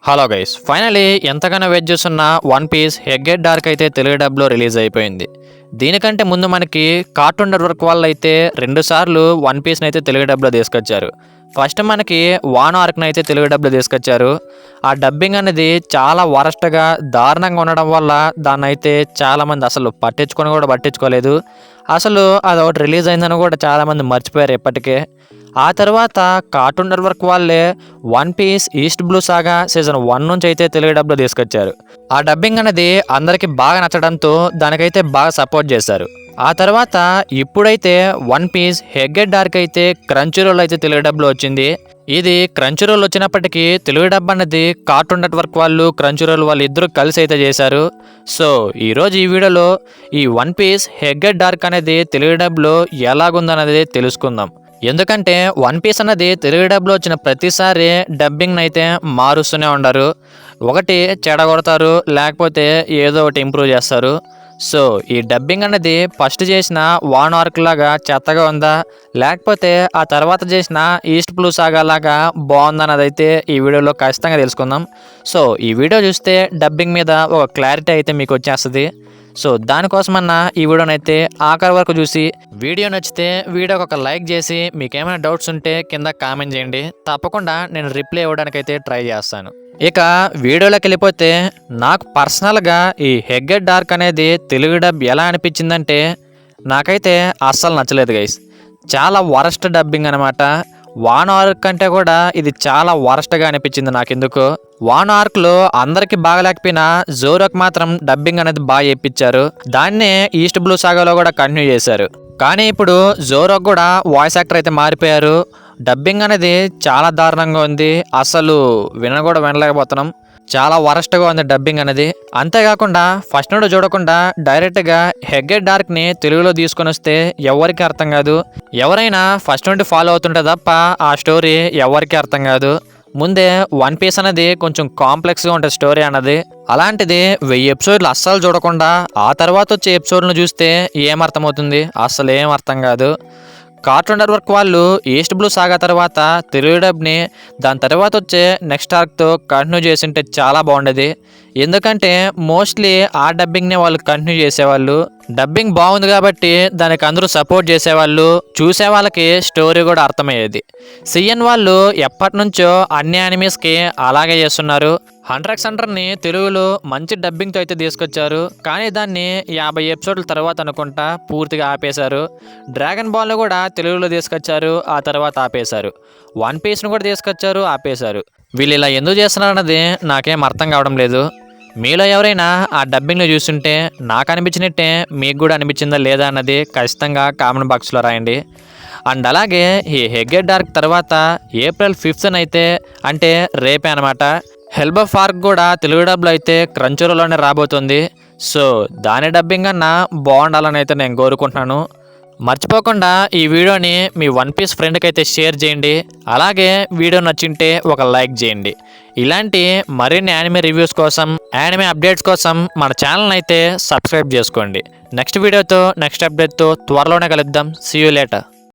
Hello guys, finally ఎంతగానో wait చేస్తున్న one piece హెగ్గెట్ dark అయితే తెలుగు డబ్లో రిలీజ్ అయిపోయింది. దీనికంటే ముందు మనకి కార్టూన్ నెట్వర్క్ వాళ్ళు అయితే 2 సార్లు వన్ పీస్ని అయితే తెలుగు డబ్లో తీసుకొచ్చారు. ఫస్ట్ మనకి వాన్ ఆర్క్ని అయితే తెలుగు డబ్లో తీసుకొచ్చారు. ఆ డబ్బింగ్ అనేది చాలా వరస్ట్గా దారుణంగా ఉండడం వల్ల దాన్ని అయితే చాలామంది అసలు పట్టించుకోలేదు. అసలు అదొకటి రిలీజ్ అయిందని కూడా చాలామంది మర్చిపోయారు ఇప్పటికే. ఆ తర్వాత కార్టూన్ నెట్వర్క్ వాళ్ళే వన్ పీస్ ఈస్ట్ బ్లూ సాగా సీజన్ 1 నుంచి అయితే తెలుగు డబ్లో తీసుకొచ్చారు. ఆ డబ్బింగ్ అనేది అందరికీ బాగా నచ్చడంతో దానికైతే బాగా సపోర్ట్ చేశారు. ఆ తర్వాత ఇప్పుడైతే వన్ పీస్ హెగ్గెట్ డార్క్ అయితే క్రంచీరోల్ అయితే తెలుగు డబ్లో వచ్చింది. ఇది క్రంచీరోల్ వచ్చినప్పటికీ తెలుగు డబ్ అనేది కార్టూన్ నెట్వర్క్ వాళ్ళు క్రంచీరోల్ వాళ్ళు ఇద్దరు కలిసి అయితే చేశారు. సో ఈరోజు ఈ వీడియోలో ఈ వన్ పీస్ హెగ్గెట్ డార్క్ అనేది తెలుగు డబ్లో ఎలాగుందనేది తెలుసుకుందాం. ఎందుకంటే వన్ పీస్ అన్నది తెలుగు డబ్లో వచ్చిన ప్రతిసారి డబ్బింగ్ అయితే మారుస్తూనే ఉండరు. ఒకటి చెడగొడతారు, లేకపోతే ఏదో ఒకటి ఇంప్రూవ్ చేస్తారు. సో ఈ డబ్బింగ్ అనేది ఫస్ట్ చేసిన వాన్ ఆర్క్ లాగా చెత్తగా ఉందా, లేకపోతే ఆ తర్వాత చేసిన ఈస్ట్ బ్లూ సాగా లాగా బాగుందన్నది అయితే ఈ వీడియోలో ఖచ్చితంగా తెలుసుకుందాం. సో ఈ వీడియో చూస్తే డబ్బింగ్ మీద ఒక క్లారిటీ అయితే మీకు వచ్చేస్తుంది. సో దానికోసమన్నా ఈ వీడియోని అయితే ఆఖరి వరకు చూసి వీడియో నచ్చితే వీడియోకి ఒక లైక్ చేసి మీకు ఏమైనా డౌట్స్ ఉంటే కింద కామెంట్ చేయండి. తప్పకుండా నేను రిప్లై ఇవ్వడానికి అయితే ట్రై చేస్తాను. ఇక వీడియోలోకి వెళ్ళిపోతే నాకు పర్సనల్గా ఈ హెగ్గెట్ డార్క్ అనేది తెలుగు డబ్ ఎలా అనిపించిందంటే నాకైతే అస్సలు నచ్చలేదు గైస్. చాలా వరస్ట్ డబ్బింగ్ అనమాట. వాన్ ఆర్క్ కంటే కూడా ఇది చాలా వరస్ట్గా అనిపించింది నాకెందుకు. వాన్ ఆర్క్లో అందరికి బాగలేకపోయినా జోరోకి మాత్రం డబ్బింగ్ అనేది బాగా చేయించారు. దాన్నే ఈస్ట్ బ్లూ సాగాలో కూడా కంటిన్యూ చేశారు. కానీ ఇప్పుడు జోరోకి కూడా వాయిస్ యాక్టర్ అయితే మారిపోయారు. డబ్బింగ్ అనేది చాలా దారుణంగా ఉంది. అసలు వినలేకపోతున్నాం. చాలా వరస్ట్గా ఉంది డబ్బింగ్ అనేది. అంతేకాకుండా ఫస్ట్ నుండి చూడకుండా డైరెక్ట్గా హెగ్గెట్ డార్క్ని తెలుగులో తీసుకొని వస్తే ఎవరికి అర్థం కాదు. ఎవరైనా ఫస్ట్ నుండి ఫాలో అవుతుంటే తప్ప ఆ స్టోరీ ఎవరికి అర్థం కాదు. ముందే వన్ పీస్ అనేది కొంచెం కాంప్లెక్స్గా ఉంటుంది స్టోరీ అన్నది. అలాంటిది 1000 ఎపిసోడ్లు అస్సలు చూడకుండా ఆ తర్వాత వచ్చే ఎపిసోడ్లను చూస్తే ఏమర్థమవుతుంది? అస్సలు ఏం అర్థం కాదు. కార్టూన్ నెట్వర్క్ వాళ్ళు ఈస్ట్ బ్లూ సాగా తర్వాత తెలుగు డబ్ని దాని తర్వాత వచ్చే నెక్స్ట్ ఆర్క్తో కంటిన్యూ చేసింటే చాలా బాగుండేది. ఎందుకంటే మోస్ట్లీ ఆ డబ్బింగ్నే వాళ్ళు కంటిన్యూ చేసేవాళ్ళు. డబ్బింగ్ బాగుంది కాబట్టి దానికి అందరూ సపోర్ట్ చేసేవాళ్ళు. చూసే వాళ్ళకి స్టోరీ కూడా అర్థమయ్యేది. సిఎన్ వాళ్ళు ఎప్పటి నుంచో అన్ని యానిమేస్కి అలాగే చేస్తున్నారు. హంటర్ x హంటర్ని తెలుగులో మంచి డబ్బింగ్తో అయితే తీసుకొచ్చారు. కానీ దాన్ని 50 ఎపిసోడ్ల తర్వాత అనుకుంటా పూర్తిగా ఆపేశారు. డ్రాగన్ బాల్ని కూడా తెలుగులో తీసుకొచ్చారు, ఆ తర్వాత ఆపేశారు. వన్ పీస్ని కూడా తీసుకొచ్చారు, ఆపేశారు. వీళ్ళు ఇలా ఎందుకు చేస్తున్నారు అన్నది నాకేం అర్థం కావడం లేదు. మీలో ఎవరైనా ఆ డబ్బింగ్లో చూస్తుంటే నాకు అనిపించినట్టే మీకు కూడా అనిపించిందా లేదా అన్నది ఖచ్చితంగా కామెంట్ బాక్స్లో రాయండి. అండ్ అలాగే ఈ హెగ్గెట్ డార్క్ తర్వాత ఏప్రిల్ 5th అయితే అంటే రేపే అనమాట హెల్బఫ్ ఆర్క్ కూడా తెలుగు డబ్లో అయితే క్రంచీరోల్లోనే రాబోతుంది. సో దాని డబ్బింగ్ అన్నా బాగుండాలని అయితే నేను కోరుకుంటున్నాను. మర్చిపోకుండా ఈ వీడియోని మీ వన్ పీస్ ఫ్రెండ్కి అయితే షేర్ చేయండి. అలాగే వీడియో నచ్చింటే ఒక లైక్ చేయండి. ఇలాంటి మరిన్ని యానిమే రివ్యూస్ కోసం, యానిమే అప్డేట్స్ కోసం మన ఛానల్ని అయితే సబ్స్క్రైబ్ చేసుకోండి. నెక్స్ట్ వీడియోతో నెక్స్ట్ అప్డేట్తో త్వరలోనే కలుద్దాం. See you later.